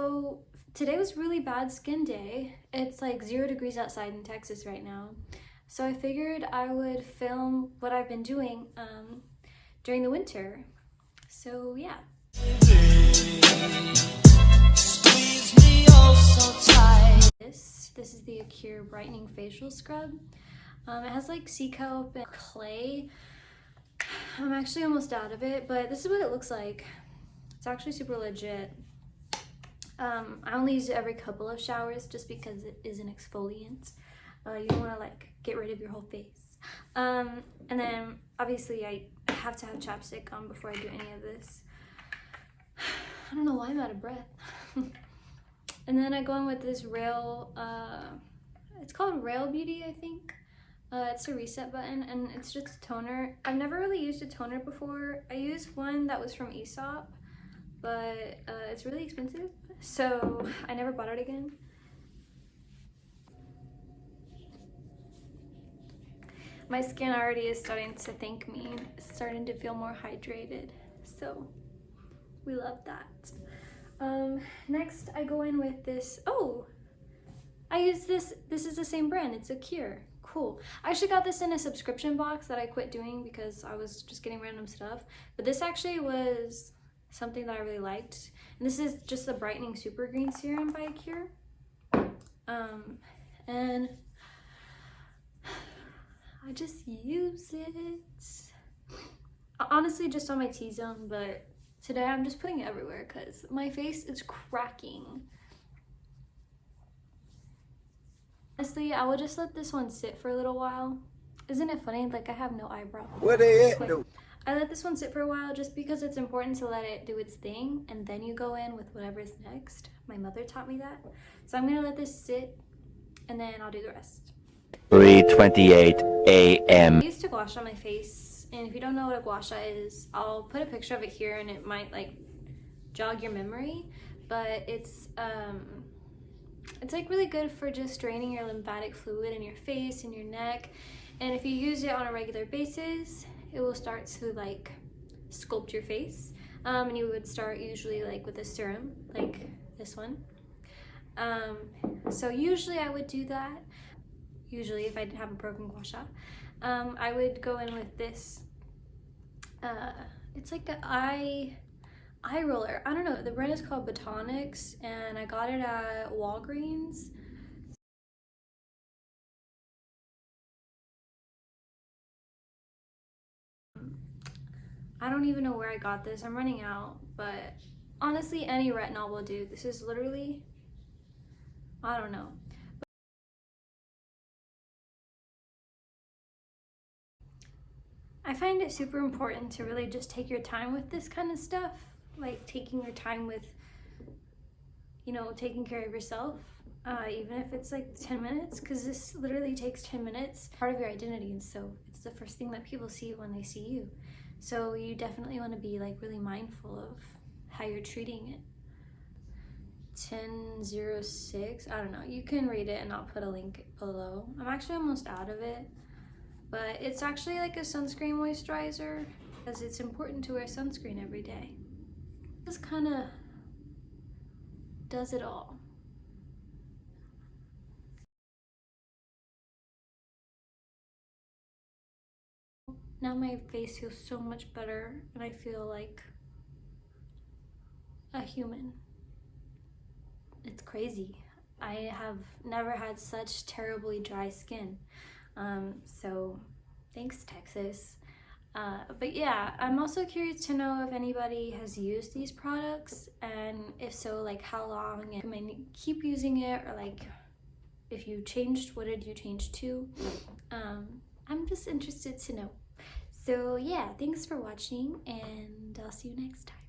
So today was really bad skin day. It's like 0 degrees outside in Texas right now. So I figured I would film what I've been doing during the winter. So yeah. This is the ACURE brightening facial scrub. It has like sea kelp and clay. I'm actually almost out of it, but this is what it looks like. It's actually super legit. I only use it every couple of showers just because it is an exfoliant. You don't want to like get rid of your whole face. And then obviously I have to have chapstick on before I do any of this. I don't know why I'm out of breath. And then I go in with this RAEL, it's called RAEL Beauty, I think. It's a reset button and it's just a toner. I've never really used a toner before. I used one that was from Aesop, but it's really expensive, so I never bought it again. My skin already is starting to thank me. It's starting to feel more hydrated, so we love that. Next I go in with this. Oh, I use this. This is the same brand. It's ACURE. Cool. I actually got this in a subscription box that I quit doing because I was just getting random stuff. But this actually was something that I really liked. And this is just the brightening super green serum by ACURE. And I just use it honestly just on my T-zone, but today I'm just putting it everywhere because my face is cracking. Honestly, I will just let this one sit for a little while. Isn't it funny? Like I have no eyebrow. Where they at? I let this one sit for a while just because it's important to let it do its thing and then you go in with whatever's next. My mother taught me that. So I'm gonna let this sit and then I'll do the rest. 3:28 a.m. I used to gua sha my face, and if you don't know what a gua sha is, I'll put a picture of it here and it might like jog your memory, but it's like really good for just draining your lymphatic fluid in your face and your neck, and if you use it on a regular basis it will start to like sculpt your face, and you would start usually like with a serum like this one. So usually I would do that. Usually if I didn't have a broken gua sha, I would go in with this. It's like an eye roller. I don't know, the brand is called BOTANICS and I got it at Walgreens. I don't even know where I got this. I'm running out, but honestly any retinol will do. This is literally, I don't know. I find it super important to really just take your time with this kind of stuff, like taking your time with, you know, taking care of yourself, even if it's like 10 minutes, because this literally takes 10 minutes, part of your identity, and so it's the first thing that people see when they see you. So you definitely want to be like really mindful of how you're treating it. 10:06, I don't know, you can read it and I'll put a link below. I'm actually almost out of it. But it's actually like a sunscreen moisturizer because it's important to wear sunscreen every day. This kind of does it all. Now my face feels so much better and I feel like a human. It's crazy. I have never had such terribly dry skin. So thanks, Texas. But yeah, I'm also curious to know if anybody has used these products, and if so, like how long, and can I keep using it, or like if you changed, what did you change to? I'm just interested to know. So yeah, thanks for watching and I'll see you next time.